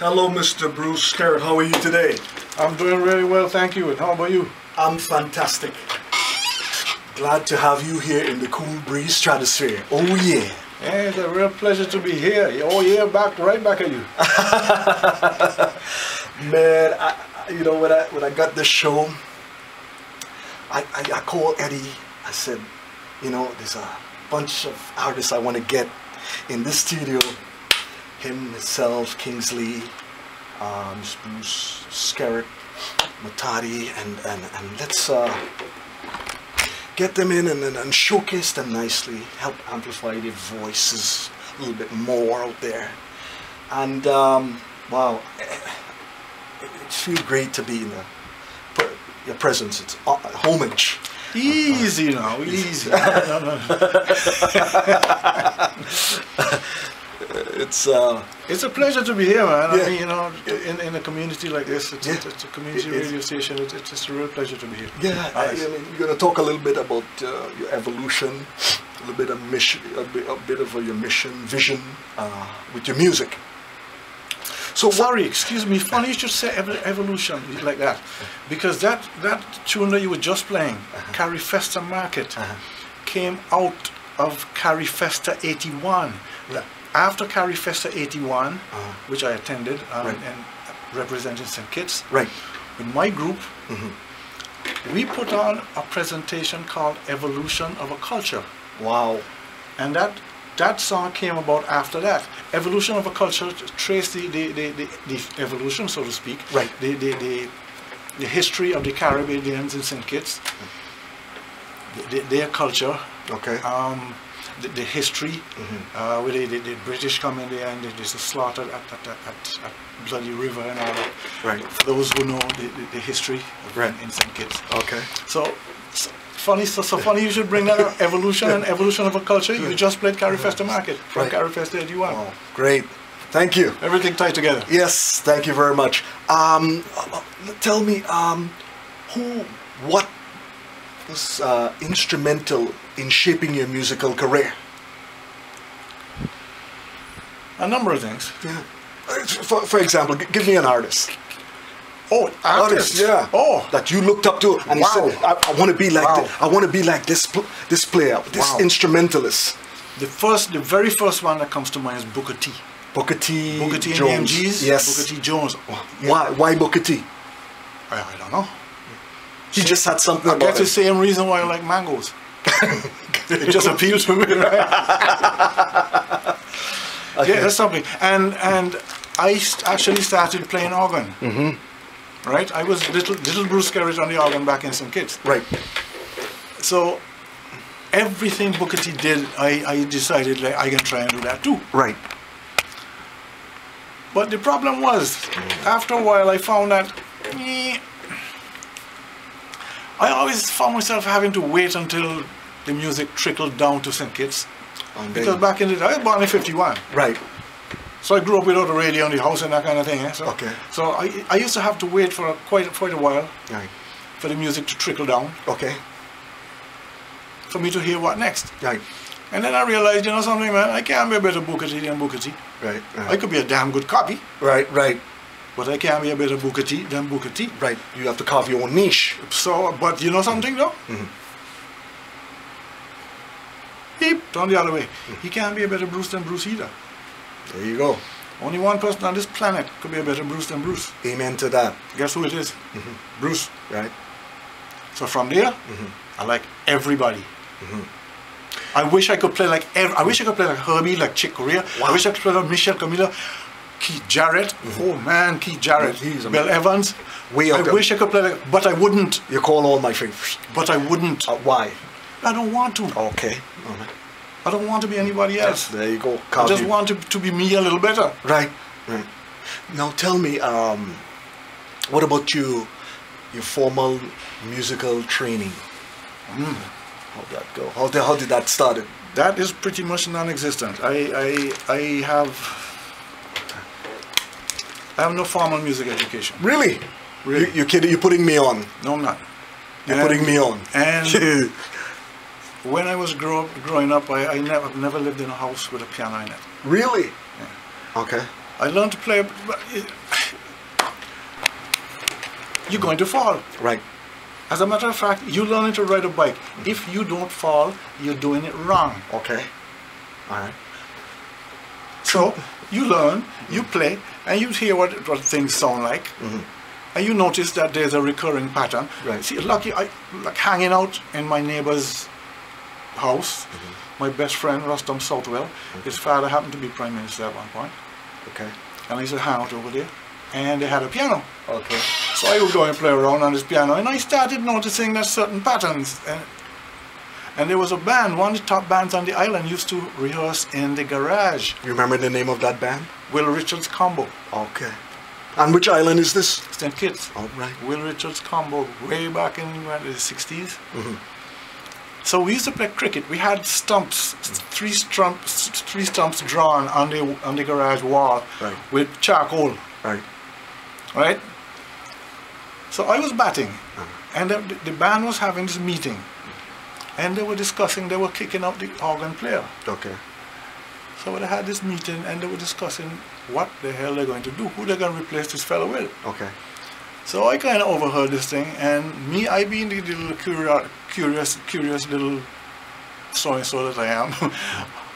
Hello, Mr. Bruce Skerritt. How are you today? I'm doing really well, thank you. And how about you? I'm fantastic. Glad to have you here in the Koolbreeze stratosphere. Oh yeah. Yeah, it's a real pleasure to be here. Oh yeah, right back at you. Man, you know when I got this show, I called Eddie. I said, you know, there's a bunch of artists I want to get in this studio. Him, myself, Kingsley, Bruce Skerritt, Matadi, and let's get them in and showcase them nicely, help amplify their voices a little bit more out there. And wow, it feels great to be in your presence. It's homage. Easy now, easy. It's a pleasure to be here, man. Yeah. I mean, you know, in a community like this, it's a community radio station. It's just a real pleasure to be here. Yeah, I mean, you're going to talk a little bit about your evolution, a little bit of mission, a bit of your mission, vision with your music. So sorry, excuse me. Funny you should say evolution like that, because that tune that you were just playing, Carry Festa Market, came out of Carry Festa 81. Yeah. After Carry Festa 81, which I attended and representing St. Kitts, with my group, we put on a presentation called Evolution of a Culture. Wow. And that song came about after that. Evolution of a Culture traced the evolution, so to speak, the history of the Caribbeans in St. Kitts, their culture, the history, where the British come in there and there's a slaughter at Bloody River and all that. For those who know the history in St. Kitts. So funny you should bring that up. Evolution and evolution of a culture. You just played Carry Festa Market from Carry Festa 81. Oh, great. Thank you. Everything tied together. Yes, thank you very much. Tell me, what was instrumental in shaping your musical career? A number of things. Yeah. For example, give me an artist. Oh, artist, yeah. Oh, that you looked up to, and you said, "I want to be like I want to be like this player, this instrumentalist." The very first one that comes to mind is Booker T. Booker T. Booker T. Jones. And the MGs. Yes. Booker T. Jones. Why Booker T? I don't know. He just had something. I guess the same reason why I like mangoes. It just appeals to me, right? Yeah, that's something. And I actually started playing organ. Right? I was little Bruce Skerritt on the organ back in St. Kitts. Right. So everything Booker T did, I decided like I can try and do that too. Right. But the problem was, after a while I found that I always found myself having to wait until the music trickled down to St. Kitts. Because back in the day, I was born in 51. Right. So I grew up without a radio in the house and that kind of thing. Eh? So I used to have to wait for quite a while for the music to trickle down. For me to hear what next. And then I realized, you know something, man, I can't be a better Booker T than Booker T. I could be a damn good copy. But I can't be a better Booker T than Booker T. You have to carve your own niche. So, but you know something though? Turn the other way. He can't be a better Bruce than Bruce either. There you go. Only one person on this planet could be a better Bruce than Bruce. Amen to that. Guess who it is? Bruce. Right. So from there, I like everybody. I wish I could play like I wish I could play like Herbie, like Chick Corea. I wish I could play like Michelle Camilla, Keith Jarrett. Oh man, Keith Jarrett. Bill Evans. I wish I could play like, but I wouldn't. You call all my favorites. But I wouldn't. Why? I don't want to. Okay. I don't want to be anybody else. There you go. I just want to be me a little better. Right. Now tell me, what about your formal musical training? How'd that go? How did that start? That is pretty much non-existent. I have no formal music education. Really? Really? You're kidding? You're putting me on. No, I'm not. You're putting me on. And when I was growing up, I never lived in a house with a piano in it. Really? Yeah. Okay. I learned to play. You're going to fall. Right. As a matter of fact, you learning to ride a bike. If you don't fall, you're doing it wrong. Okay. All right. So you learn, you play, and you hear what things sound like, and you notice that there's a recurring pattern. Right. See, like hanging out in my neighbor's house. My best friend, Rustam Southwell, his father happened to be Prime Minister at one point. Okay. And I used to hang out over there, and they had a piano. Okay. So I would go and play around on this piano, and I started noticing that certain patterns. And there was a band, one of the top bands on the island, used to rehearse in the garage. You remember the name of that band? Will Richards Combo. Okay. And which island is this? St. Kitts. All right. Will Richards Combo, way back in the 60s. So we used to play cricket. We had stumps, three stumps drawn on the garage wall with charcoal. Right. Right? So I was batting, and the band was having this meeting, and they were discussing, they were kicking out the organ player. Okay. So they had this meeting, and they were discussing what the hell they're going to do, who they're going to replace this fellow with. Okay. So I kind of overheard this thing, and me, I being the little curious little so-and-so that I am,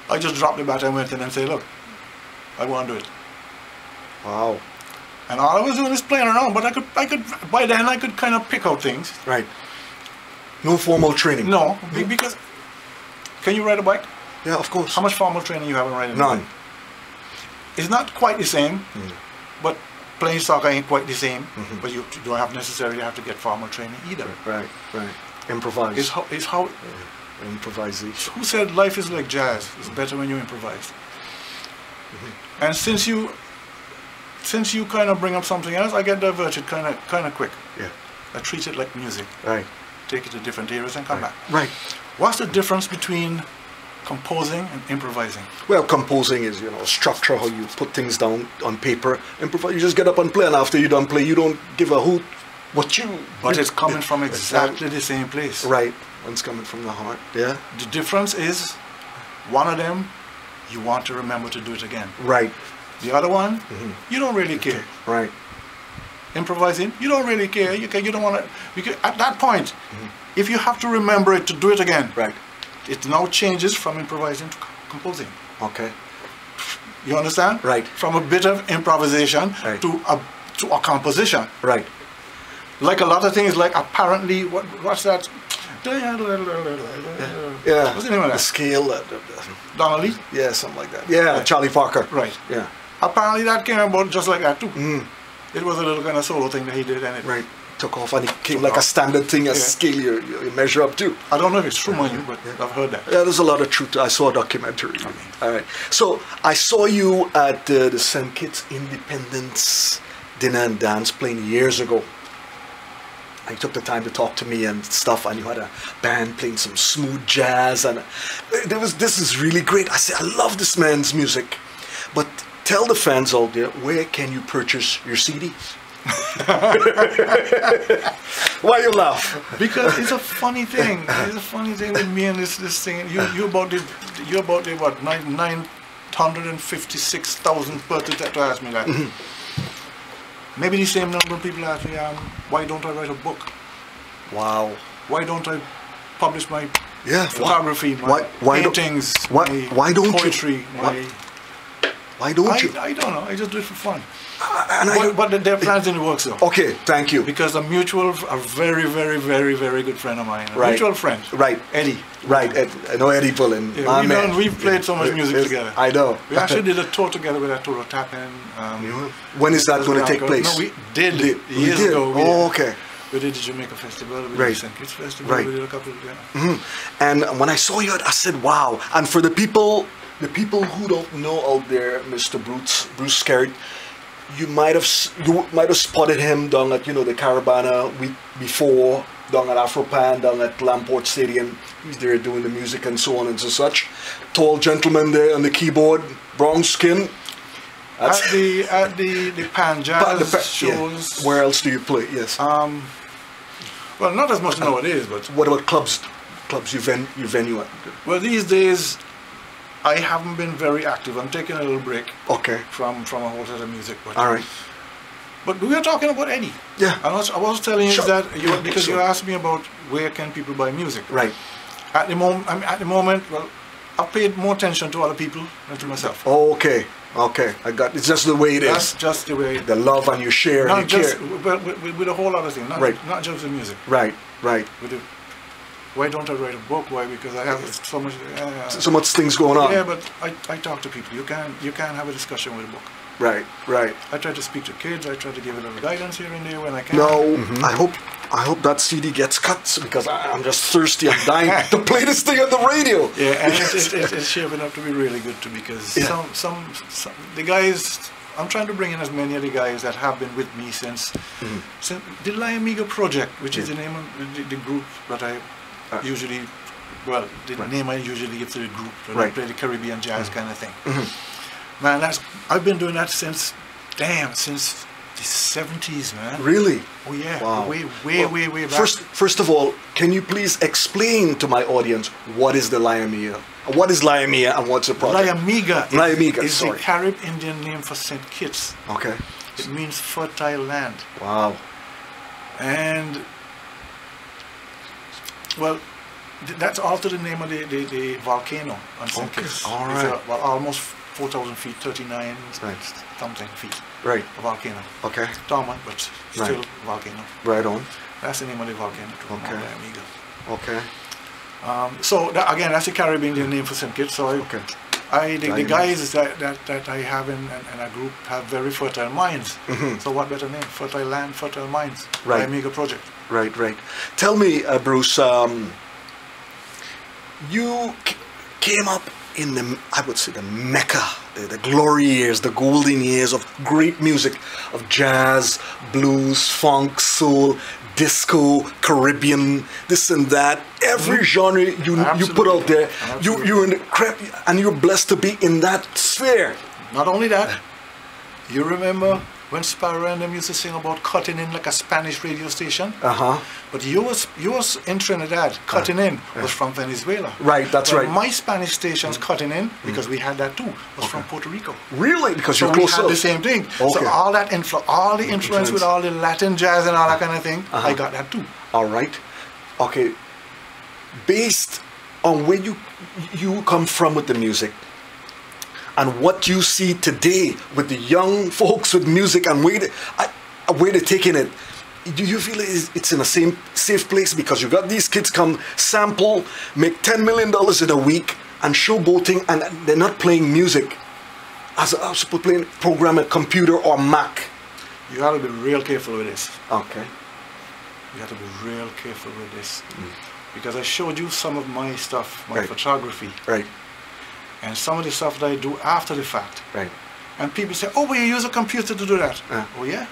I just dropped the bat and went in and said, look, I want to do it. Wow. And all I was doing is playing around, but I could by then I could kind of pick out things. Right. No formal training. No, because can you ride a bike? Yeah, of course. How much formal training you have in riding a None. bike? It's not quite the same, but playing soccer ain't quite the same. But you don't have necessarily have to get formal training either. Right. Right. Improvise. It's how improvisation. who said life is like jazz? It's better when you improvise. And since you kind of bring up something else, I get diverted kind of quick. Yeah. I treat it like music. Right. Take it to different areas and come back. Right. What's the difference between composing and improvising? Well, composing is, structure, how you put things down on paper. Improvise, you just get up and play, and after you done play, you don't give a hoot what you... But it's coming from exactly the same place. Right. One's coming from the heart. Yeah. The difference is, one of them, you want to remember to do it again. Right. The other one, you don't really care. Right. Improvising, you don't really care. You don't want to... Because at that point, if you have to remember it to do it again, right, it now changes from improvising to composing. Okay. You understand? Right. From a bit of improvisation to a composition. Right. Like a lot of things, like apparently, what's that? Yeah. What's the name of that? The scale. Donnelly? Yeah, something like that. Yeah, Charlie Parker. Right. Yeah. Apparently that came about just like that too. It was a little kind of solo thing that he did, and it took off, and it came like a standard thing, a scale you measure up to. I don't know if it's true, mind you, but I've heard that. Yeah, there's a lot of truth. I saw a documentary. All right. So I saw you at the St. Kitts Independence Dinner and Dance playing years ago. And you took the time to talk to me and stuff, and you had a band playing some smooth jazz, and this is really great. I said, I love this man's music, but tell the fans out there, where can you purchase your CDs? Why you laugh? Because it's a funny thing. It's a funny thing with me and this thing. You about the what 956,000 persons that ask me that. Maybe the same number of people ask me, why don't I write a book? Wow. Why don't I publish my photography, my paintings, my poetry? Why don't you? I don't know. I just do it for fun. But there are plans in the works though. Okay, thank you. Because a very, very, very, very good friend of mine. A mutual friend. Right. Eddie. Right. I know Eddie Pullen. Yeah, we've played so much music together. I know. We actually did a tour together with that tour tapping. When is that going to take place? No, we did years ago. Oh, okay. We did the Jamaica Festival, we did the St. Kitts Festival, we did a couple of And when I saw you, I said, wow. And for the people who don't know out there, Mr. Bruce Skerritt, you might have spotted him down at the Caravana week before, down at Afropan, down at Lamport Stadium. He's there doing the music and so on and so such. Tall gentleman there on the keyboard, brown skin. At the Pan Jazz shows. Yeah. Where else do you play? Yes. Well, not as much nowadays, but what about clubs? Clubs you venue at? Well, these days I haven't been very active. I'm taking a little break. Okay. From a whole set of music. But, all right. But we were talking about Eddie. Yeah. I was telling you Sure. that because Sure. you asked me about where can people buy music. Right. At the moment, well, I've paid more attention to other people than to myself. Oh, okay. Okay. I got. It's just the way it is. That's just the way. The love and you share and Not you just care. with a whole other thing. Not, Right. not just the music. Right. Right. With the, why don't I write a book? Why? Because I have so much. So much things going on. Yeah, but I talk to people. You can't have a discussion with a book. Right. Right. I try to speak to kids. I try to give a little guidance here and there when I can. No, I hope that CD gets cut because I'm just thirsty. I'm dying to play this thing on the radio. Yeah, and it's shaping up to be really good too because some the guys. I'm trying to bring in as many of the guys that have been with me since the Liamiga Project, which is the name of the group that I usually, well, the name I usually give to the group when I play the Caribbean jazz kind of thing. Man, I've been doing that since the 70s, man. Really? Oh yeah, Wow. way back. First of all, can you please explain to my audience what is the Liamia? What is Liamia and what's the project? Liamiga is sorry. the Carib Indian name for St. Kitts. Okay. It means fertile land. Wow. And well, that's also the name of the volcano on St. Kitts. All It's right. almost 4,000 feet, 39 something feet. Right. A volcano. Okay. Dormant, but still volcano. Right on. That's the name of the volcano. Okay. Liamiga. Okay. So again, that's the Caribbean Indian name for St. Kitts. So the guys that I have in a group have very fertile minds. So what better name? Fertile land, fertile minds. Right. Liamiga Project. Right. Right. Tell me, Bruce. You came up in the, I would say, the mecca, the glory years, the golden years of great music, of jazz, blues, funk, soul, disco, Caribbean, this and that. Every genre you put out there, you're in the and you're blessed to be in that sphere. Not only that, you remember when Sparrow and them used to sing about cutting in like a Spanish radio station? But yours in Trinidad, cutting in, was from Venezuela. Right, that's right. My Spanish stations cutting in, because we had that too, was from Puerto Rico. Really? Because so you're we close had up. the same thing. Okay. So all that all the influence with all the Latin jazz and all that kind of thing, I got that too. All right. Okay. Based on where you come from with the music, and what you see today with the young folks with music and where they're taking it, do you feel it's in a safe place? Because you got these kids come sample, make $10 million in a week, and showboating, and they're not playing music as playing program a computer or Mac. You got to be real careful with this. Okay. You got to be real careful with this. Because I showed you some of my stuff, my photography. Right. And some of the stuff that I do after the fact. Right. And people say, oh, but you use a computer to do that. Oh, yeah?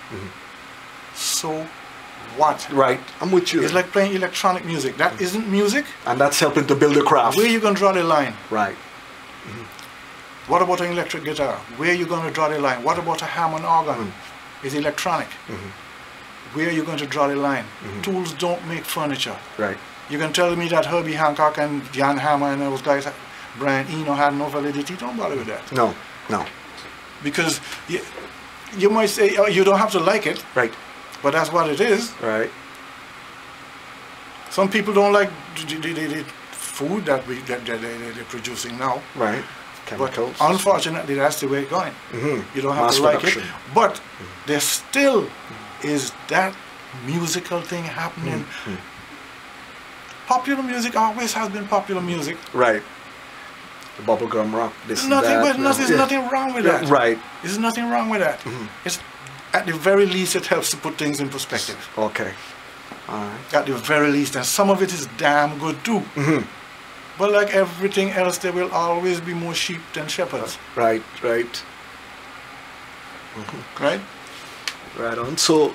So what? Right. I'm with you. It's like playing electronic music. That isn't music. And that's helping to build a craft. Where you going to draw the line? Right. What about an electric guitar? Where are you going to draw the line? What about a Hammond organ? It's electronic. Where are you going to draw the line? Tools don't make furniture. Right. You can tell me that Herbie Hancock and Jan Hammer and those guys, Brian Eno, had no validity. Don't bother with that. No, no. Because you might say, oh, you don't have to like it. Right. But that's what it is. Right. Some people don't like the food that they're producing now. Right. Chemicals. But unfortunately, that's the way it's going. You don't have to like it. But there still is that musical thing happening. Popular music always has been popular music. Right. The bubblegum rock. This There's nothing, that, but there's nothing wrong with that. Right. There's nothing wrong with that. It's, at the very least, it helps to put things in perspective. Okay. All right. At the very least, and some of it is damn good too. But like everything else, there will always be more sheep than shepherds. Right. Right. Right? Right on. So,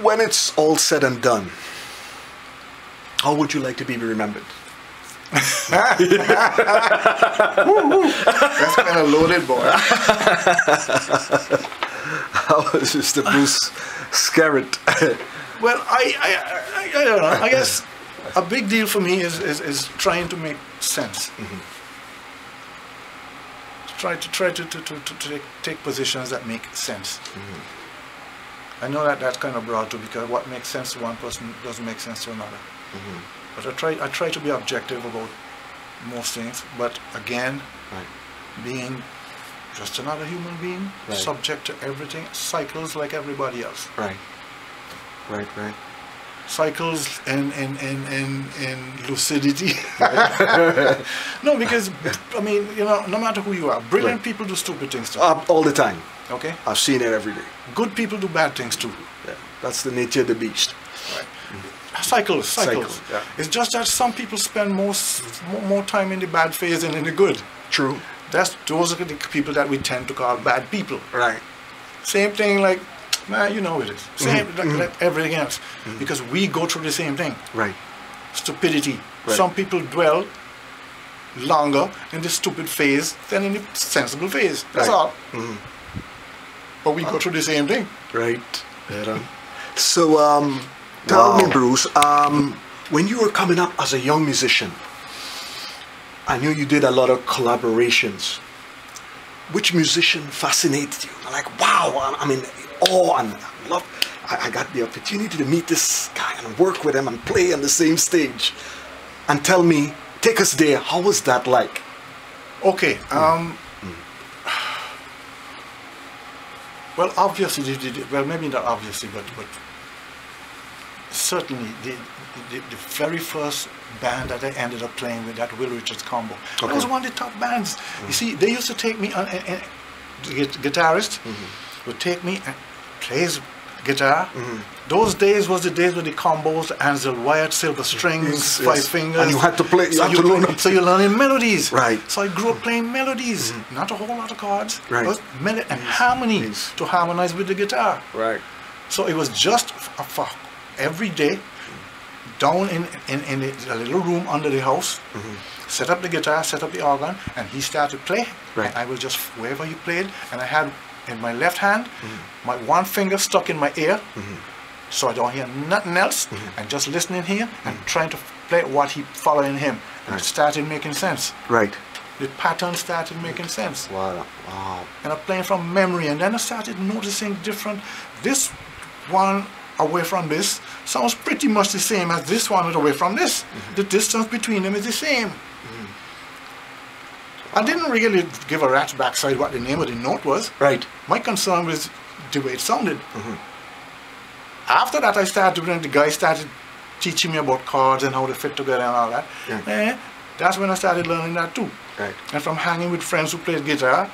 when it's all said and done, how would you like to be remembered? That's kind of loaded, boy. How is Mr. Bruce Skerritt? Well, I don't know. I guess a big deal for me is trying to make sense. try to take positions that make sense. I know that that's kind of broad too, because what makes sense to one person doesn't make sense to another. But I try to be objective about most things. But again, being just another human being, subject to everything, cycles like everybody else. Right. Cycles in lucidity. No, because I mean, you know, no matter who you are, brilliant people do stupid things too. All the time. Okay. I've seen it every day. Good people do bad things too. Yeah. That's the nature of the beast. Right. Cycles. Yeah. It's just that some people spend more time in the bad phase than in the good. True. Those are the people that we tend to call bad people. Right. Same thing like, man, you know it is. Same like everything else. Because we go through the same thing. Right. Stupidity. Right. Some people dwell longer in the stupid phase than in the sensible phase. That's all. But we go through the same thing. Right. So, tell me, Bruce, when you were coming up as a young musician, I knew you did a lot of collaborations. Which musician fascinated you? Like, wow, I'm in awe and love. I got the opportunity to meet this guy and work with him and play on the same stage. And tell me, take us there. How was that like? Okay. Well, obviously, well, maybe not obviously, but certainly the very first band that I ended up playing with, that Will Richards combo, that was one of the top bands. You see, they used to take me on, the guitarist would take me and plays guitar. Those days was the days with the combos, the Ansel Wyatt, silver strings, 5 fingers. And you had to play, so you're learning melodies. Right. So I grew up playing melodies, not a whole lot of chords, right. But and harmonies to harmonize with the guitar. Right. So it was just for every day, down in a little room under the house, set up the guitar, set up the organ, and he started to play. Right. And I was just, wherever he played, and I had in my left hand, my one finger stuck in my ear, so I don't hear nothing else, and just listening here and trying to play what he following him. And it started making sense. Right. The pattern started making sense. Wow. And I'm playing from memory, and then I started noticing different, this one away from this sounds pretty much the same as this one away from this. The distance between them is the same. I didn't really give a rat's backside what the name of the note was. Right. My concern was the way it sounded. After that, I started when the guy started teaching me about chords and how they fit together and all that. That's when I started learning that too. Right. And from hanging with friends who played guitar,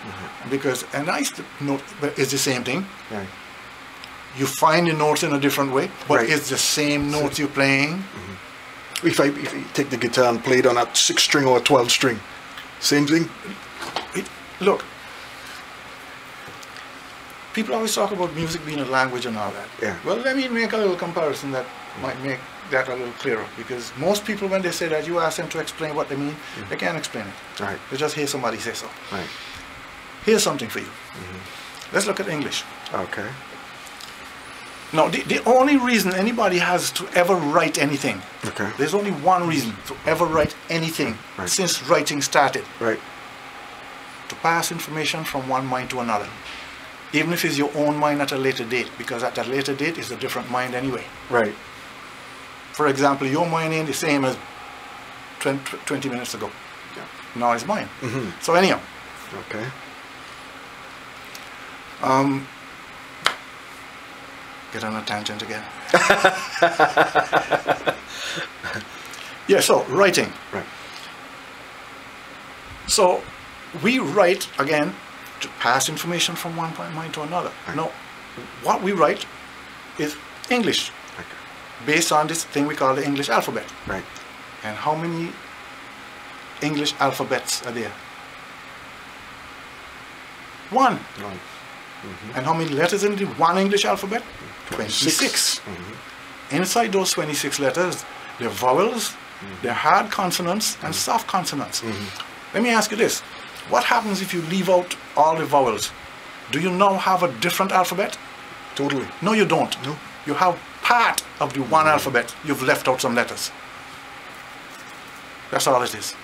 and I used to know, but it's the same thing. Right. You find the notes in a different way, but it's the same notes you're playing. If you take the guitar and play it on a 6-string or a 12-string, same thing? Look, people always talk about music being a language and all that. Yeah. Well, let me make a little comparison that might make that a little clearer. Because most people, when they say that, you ask them to explain what they mean, they can't explain it. Right. They just hear somebody say so. Right. Here's something for you. Let's look at English. Okay. Now, the only reason anybody has to ever write anything, there's only one reason to ever write anything since writing started. Right. To pass information from one mind to another. Even if it's your own mind at a later date, because at that later date it's a different mind anyway. Right. For example, your mind ain't the same as 20 minutes ago. Now it's mine. So anyhow. Okay. Get on a tangent again. Yeah, so writing. Right. So we write again to pass information from one mind to another. Right. Now, what we write is English, based on this thing we call the English alphabet. Right. And how many English alphabets are there? One. And how many letters in the one English alphabet? 26. Inside those 26 letters, there are vowels, there are hard consonants and soft consonants. Let me ask you this. What happens if you leave out all the vowels? Do you now have a different alphabet? Totally. No, you don't. No. You have part of the one alphabet. You've left out some letters. That's all it is.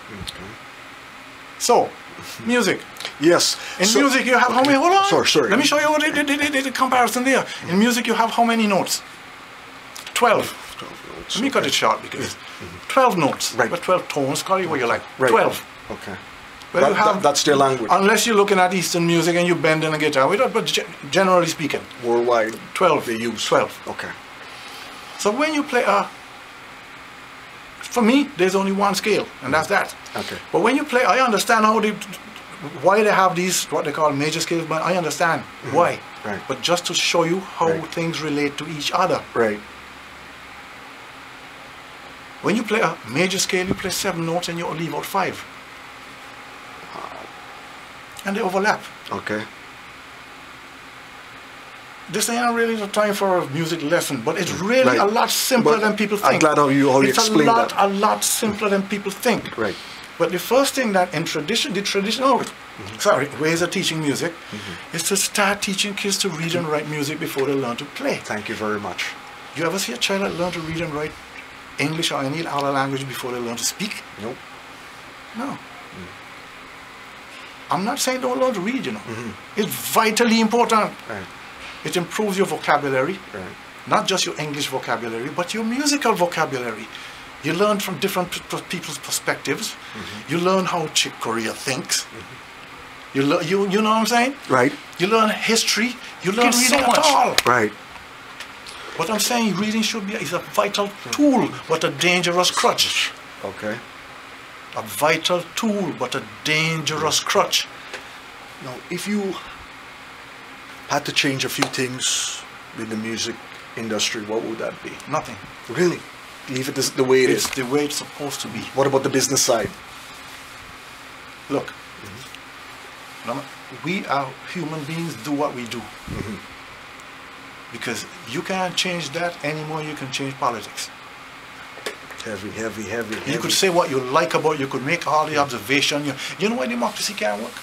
So, music. Yes. In music, you have how many? Hold on. Sorry. Let me show you what the comparison there. In music, you have how many notes? 12. 12 notes. Let me cut it short because 12 notes. Right. But 12 tones, call it what you like. Right. 12. Okay. Well, you have, that's their language. Unless you're looking at Eastern music and you bend in a guitar, but generally speaking. Worldwide. 12. They use 12. Okay. So when you play for me, there's only one scale, and that's that. Okay. But when you play, I understand why they have these, what they call major scales, but I understand why. Right. But just to show you how things relate to each other. Right. When you play a major scale, you play 7 notes and you leave out 5. And they overlap. Okay. This ain't really the time for a music lesson, but it's really a lot simpler than people think. I'm glad how you explained that. It's a lot simpler than people think. Right. But the first thing that in the traditional ways of teaching music is to start teaching kids to read and write music before they learn to play. Thank you very much. You ever see a child that learn to read and write English or any other language before they learn to speak? Nope. No. I'm not saying don't learn to read, you know. It's vitally important. Right. It improves your vocabulary, Right. not just your English vocabulary, but your musical vocabulary. You learn from different people's perspectives. You learn how Chick Corea thinks. You know what I'm saying? Right. You learn history. You learn so reading much. at all. Right. What I'm saying, reading is a vital tool, but a dangerous crutch. Okay. A vital tool, but a dangerous crutch. Now, if you had to change a few things with the music industry, what would that be? Nothing. Really? Leave it the way it is? It's the way it's supposed to be. What about the business side? Look, we are human beings, do what we do. Because you can't change that any more you can change politics. Heavy. You could say what you like about it, you could make all the observation. You know why democracy can't work?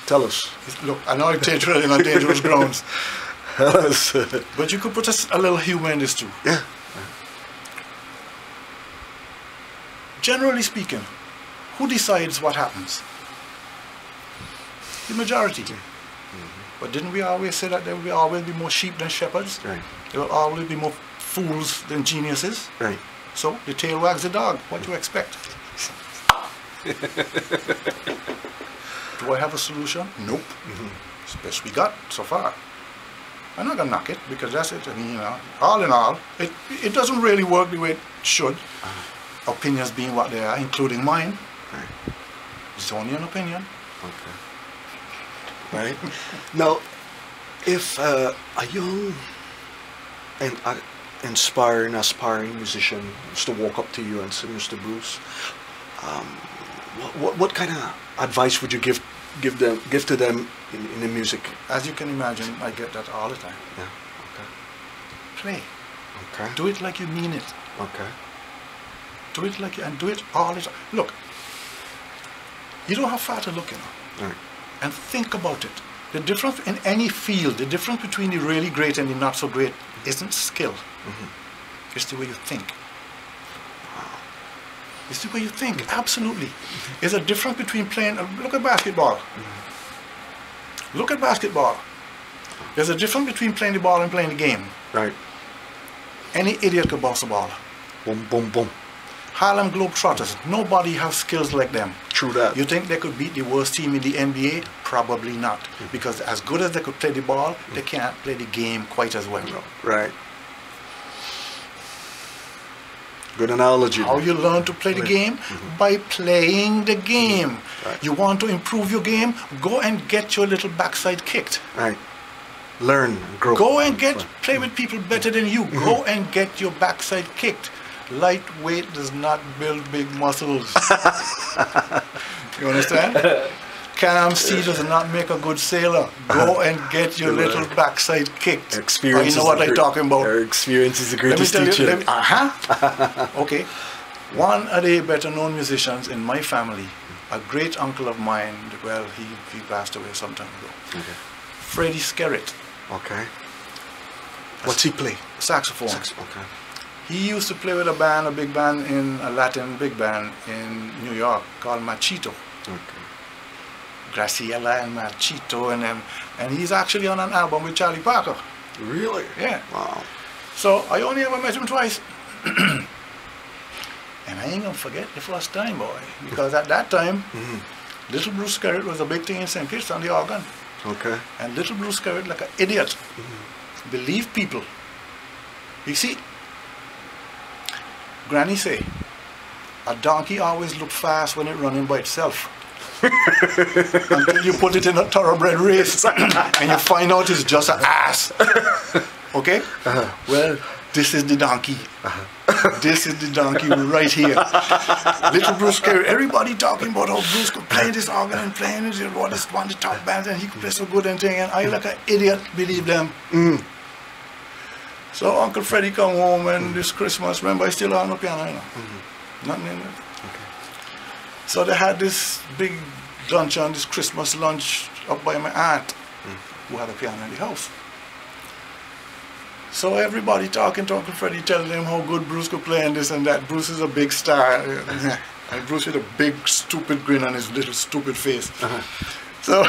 Tell us. Look, I know I'm dangerous on dangerous grounds. Tell us. But you could put a little humor in this too. Yeah. Generally speaking, who decides what happens? The majority. But didn't we always say that there will always be more sheep than shepherds? Right. There will always be more fools than geniuses. Right. So the tail wags the dog. What do you expect? Do I have a solution? Nope. It's the best we got so far. I'm not gonna knock it because that's it. I mean, all in all, it doesn't really work the way it should. Opinions being what they are, including mine. Right. It's only an opinion. Okay. Right. Now, if a young and inspiring, aspiring musician was to walk up to you and say, Mr. Bruce, what kind of advice would you give to them in the music? As you can imagine, I get that all the time. Yeah. Okay. Play. Okay. Do it like you mean it. Okay. Do it like and do it all the time. Look, you don't have far to look, you know. Right. And think about it. The difference in any field, the difference between the really great and the not so great isn't skill. It's the way you think. It's the way you think, absolutely. There's a difference between playing, look at basketball. Look at basketball. There's a difference between playing the ball and playing the game. Right. Any idiot could bounce the ball. Boom, boom, boom. Harlem Globetrotters, nobody has skills like them. True that. You think they could beat the worst team in the NBA? Probably not. Because as good as they could play the ball, they can't play the game quite as well. Right. Good analogy. How you learn to play the game? By playing the game. Right. You want to improve your game? Go and get your little backside kicked. Right. Learn and grow. Go and play with people better than you. Go and get your backside kicked. Lightweight does not build big muscles. You understand? Calm sea does not make a good sailor. Go and get your little backside kicked. Experience. You know what I'm talking about. Experience is the greatest teacher. Okay. One of the better known musicians in my family, a great uncle of mine, well, he passed away some time ago. Okay. Freddie Skerritt. Okay. What's he play? Saxophone. Okay. He used to play with a big band a Latin big band in New York called Machito. Okay. Graciela and Marchito and them. And he's actually on an album with Charlie Parker. Really? Yeah. Wow. So I only ever met him twice. And I ain't gonna forget the first time, boy. Because at that time, Little Bruce Skerritt was a big thing in St. Kitts on the organ. Okay. And Little Bruce Skerritt, like an idiot, believed people. You see, Granny say, a donkey always look fast when it running by itself. Until you put it in a thoroughbred race and you find out it's just an ass. Okay? Well, this is the donkey. This is the donkey right here. Little Bruce Skerritt, everybody talking about how Bruce could play this organ and playing it, what is one of the top bands and he could play so good and thing, and I like an idiot believe them. So Uncle Freddie come home and this Christmas, remember I still on the piano, you know. Nothing in it. Okay. So they had this big luncheon, this Christmas lunch up by my aunt who had a piano in the house. So everybody talking to Uncle Freddie, telling him how good Bruce could play and this and that. Bruce is a big star. And Bruce with a big stupid grin on his little stupid face. So,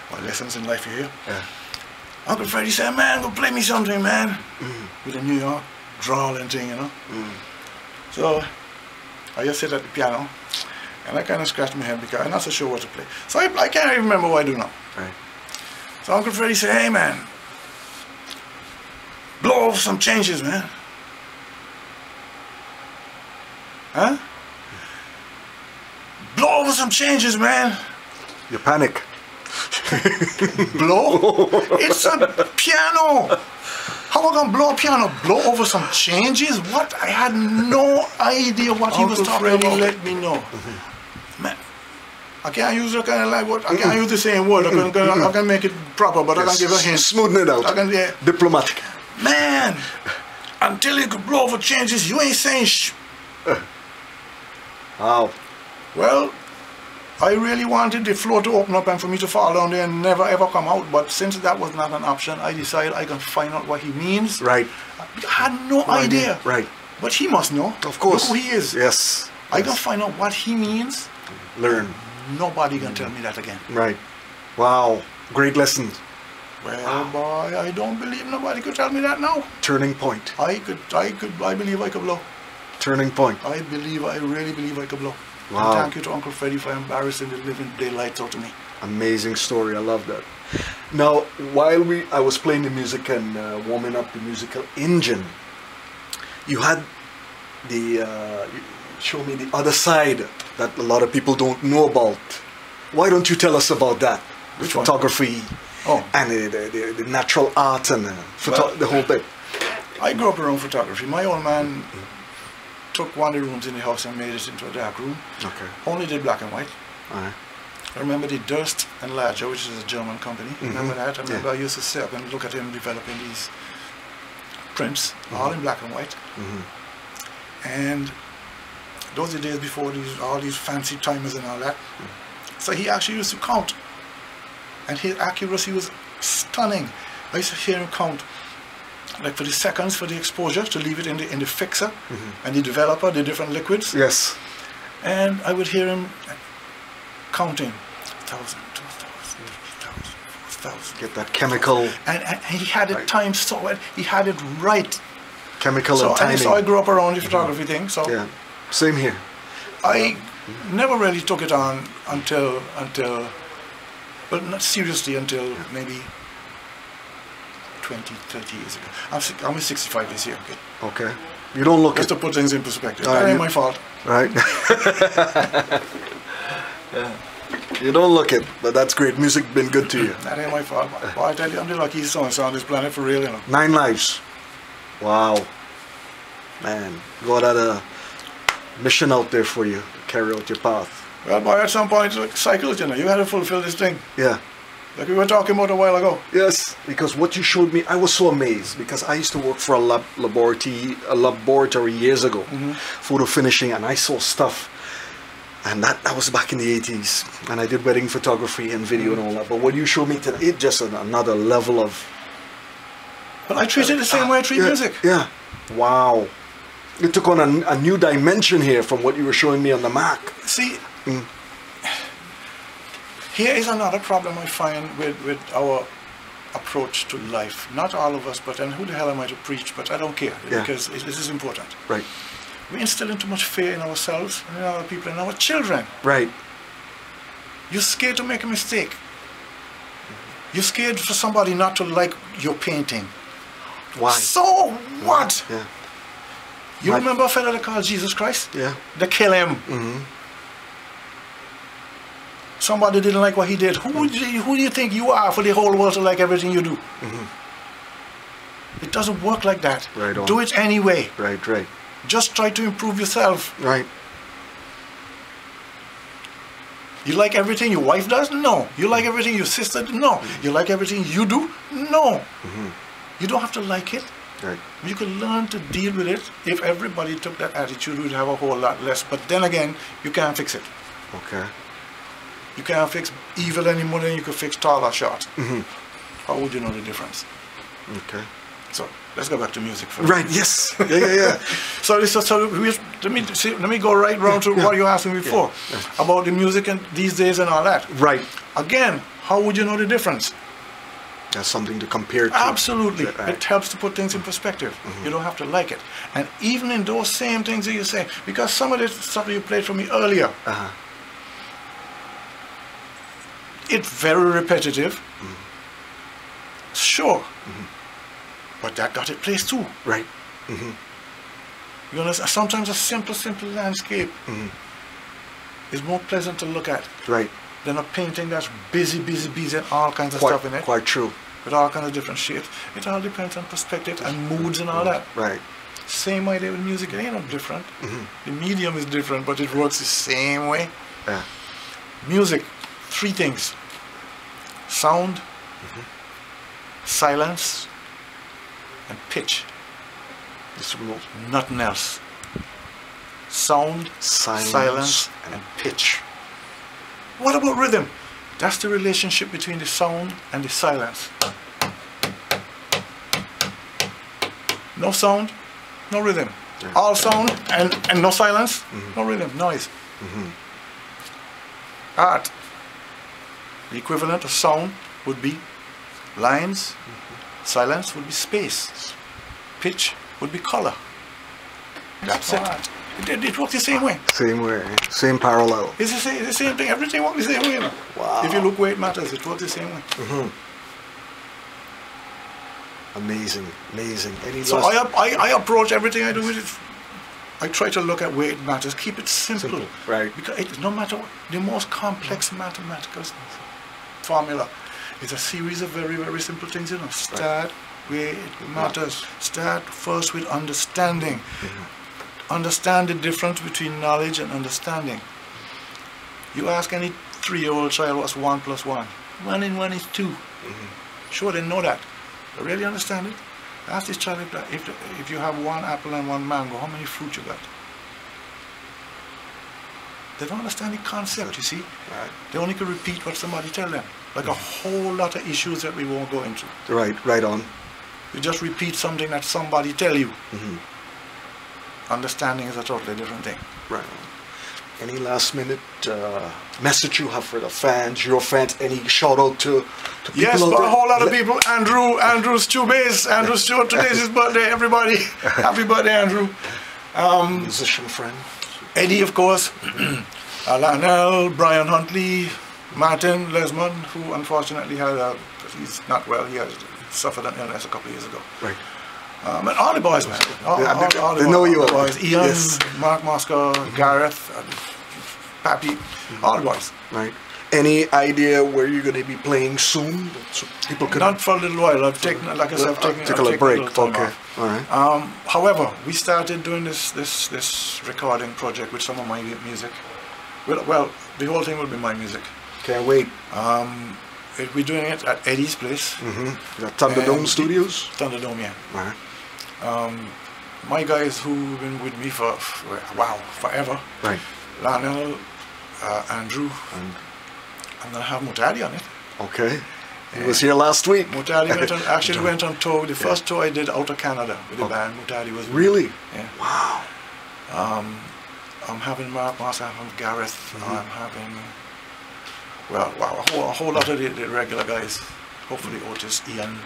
what lessons in life you hear? Yeah. Uncle Freddie said, man, go play me something, man. With a New York drawl and thing, you know. So I just sit at the piano and I kind of scratch my head because I'm not so sure what to play. So I can't even remember what I do now. Right. So Uncle Freddie said, hey man, blow off some changes, man. Huh? Blow over some changes, man. You panic. Blow? It's a piano. How am I gonna blow a piano? Blow over some changes? What? I had no idea what he was talking about. Let me know. Man, I can't use that kind of language. I can't use the same word. I can make it proper, but I can give a hint. Smoothen it out. I can, yeah. Diplomatic. Man, until you could blow over changes, you ain't saying shh. Wow. Well, I really wanted the floor to open up and for me to fall down there and never ever come out, but since that was not an option, I decided I can find out what he means. Right. I had no idea. Right. But he must know. Of course. Look who he is. Yes. I can find out what he means. Learn. Nobody can tell me that again. Right. Wow. Great lessons. Well, boy, I don't believe nobody could tell me that now. Turning point. I believe I could blow. Turning point. I really believe I could blow. Wow. And thank you to Uncle Freddie for embarrassing the living daylights out of me. Amazing story. I love that. Now, while I was playing the music and warming up the musical engine, you had you show me the other side that a lot of people don't know about. Why don't you tell us about that? Which photography and the natural art and the whole thing. I grew up around photography. My old man took one of the rooms in the house and made it into a dark room. Okay. Only did black and white. All right. I remember the Durst and Larger, which is a German company. Remember that? I remember I used to sit up and look at him developing these prints, all in black and white. And those are the days before all these fancy timers and all that. So he actually used to count. And his accuracy was stunning. I used to hear him count, like for the seconds for the exposure, to leave it in the fixer, and the developer, the different liquids. Yes. And I would hear him counting 1,000, 2,000, 3,000, 4,000. Get that chemical. And he had it timed so well. He had it right. Chemical and timing. So I grew up around the photography thing. So yeah, same here. I never really took it on until, but not seriously until maybe 20, 30 years ago. I'm 65 this year. Okay. Okay. You don't look Just it. to put things in perspective. That ain't my fault. Right. Yeah. You don't look it, but that's great. Music been good to you. That ain't my fault. Boy, I tell you, I'm the luckiest son on this planet for real, you know. 9 lives. Wow. Man, God had a mission out there for you to carry out your path. Well, boy, at some point, like cycles, you know, you had to fulfill this thing. Yeah. Like we were talking about a while ago. Yes, because what you showed me, I was so amazed because I used to work for a laboratory years ago, photo finishing, and I saw stuff. And that was back in the 80s. And I did wedding photography and video and all that. But what you showed me today, it just another level of... But I treat it the same way I treat music. Yeah. Wow. It took on a new dimension here from what you were showing me on the Mac. See, Here is another problem I find with our approach to life. Not all of us, but and who the hell am I to preach? But I don't care because this is important. Right. We're instilling too much fear in ourselves and in other people and our children. Right. You're scared to make a mistake. You're scared for somebody not to like your painting. Why? So what? Yeah. You remember a fellow they called Jesus Christ? Yeah. They kill him. Mm-hmm. Somebody didn't like what he did. Who do you think you are for the whole world to like everything you do? Mm-hmm. It doesn't work like that. Right on. Do it anyway. Right, right. Just try to improve yourself. Right. You like everything your wife does? No. You like everything your sister does? No. You like everything you do? No. Mm-hmm. You don't have to like it. Right. You can learn to deal with it. If everybody took that attitude, we'd have a whole lot less. But then again, you can't fix it. Okay. You can't fix evil any more than you can fix tall or short. Mm-hmm. How would you know the difference? Okay. So let's go back to music first. Right. Yes. Yeah. So let me go right round to what you asked me before about the music and these days and all that. Right. Again, how would you know the difference? That's something to compare to. Absolutely. Right. It helps to put things in perspective. You don't have to like it. And even in those same things that you say, because some of the stuff you played for me earlier, it's very repetitive. Sure. But that got its place too. Right. You understand? Sometimes a simple landscape is more pleasant to look at. Right. Than a painting that's busy and all kinds of stuff in it. Quite true. With all kinds of different shapes. It all depends on perspective and moods and all that. Right. Same idea with music. It ain't no different. The medium is different, but it works the same way. Yeah. Music, 3 things. Sound, silence, and pitch. Nothing else. Sound, silence, and pitch. What about rhythm? That's the relationship between the sound and the silence. No sound, no rhythm. Yeah. All sound and no silence, no rhythm, noise. Art. The equivalent of sound would be lines, silence would be space, pitch would be color. That's it. It works the same way. Same way. Same parallel. It's the same thing. Everything works the same way. Wow. If you look where it matters, it works the same way. Amazing. So I approach everything I do with it. I try to look at where it matters. Keep it simple. Right. Because no matter what, the most complex mathematical formula is a series of very, very simple things. Start where it matters. Start first with understanding. Understand the difference between knowledge and understanding. You ask any 3-year-old child what's 1 + 1. 1 and 1 is 2. Sure, they know that. They really understand it. Ask this child if you have 1 apple and 1 mango, how many fruit you got? They don't understand the concept, you see. Right. They only can repeat what somebody tell them. Like a whole lot of issues that we won't go into. Right on. You just repeat something that somebody tell you. Understanding is a totally different thing. Right. Any last minute message you have for the fans, your fans? Any shout out to people? Yes, but a whole lot of people. Andrew Stewart, today's his birthday. Everybody, happy birthday, Andrew. Musician friend. Eddie, of course. Lionel, Brian Huntley, Martin Lesmond, who unfortunately he's not well. He has suffered an illness a couple of years ago. Right. And all the boys, man. All the boys. Ian, Mark Moscow, Gareth, Pappy, all the boys. Right. Any idea where you're going to be playing soon? So people can. Not for a little while. I've taken, like I said, I've taken a break. Okay. Off. All right. However, we started doing this recording project with some of my music. Well, the whole thing will be my music. Can't wait. We're doing it at Eddie's place. Thunderdome Studios? Thunderdome, yeah. All right. My guys who've been with me for forever. Right. Lionel, Andrew, and I'm gonna have Mutadi on it. Okay. He was here last week. Mutadi went on tour. The first tour I did out of Canada with the band. Mutadi was really. Yeah. Wow. I'm having Mark Moss. I'm having Gareth. I'm having well, a whole lot of the regular guys. Hopefully Otis, Ian.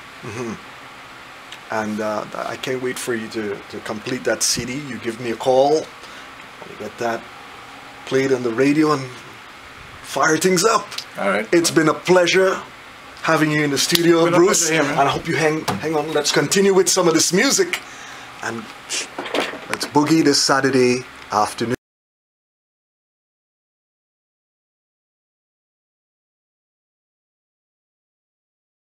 And I can't wait for you to complete that CD. You give me a call. I'll get that played on the radio and fire things up. All right. It's been a pleasure having you in the studio, Bruce. Here, and I hope you hang on. Let's continue with some of this music. And let's boogie this Saturday afternoon.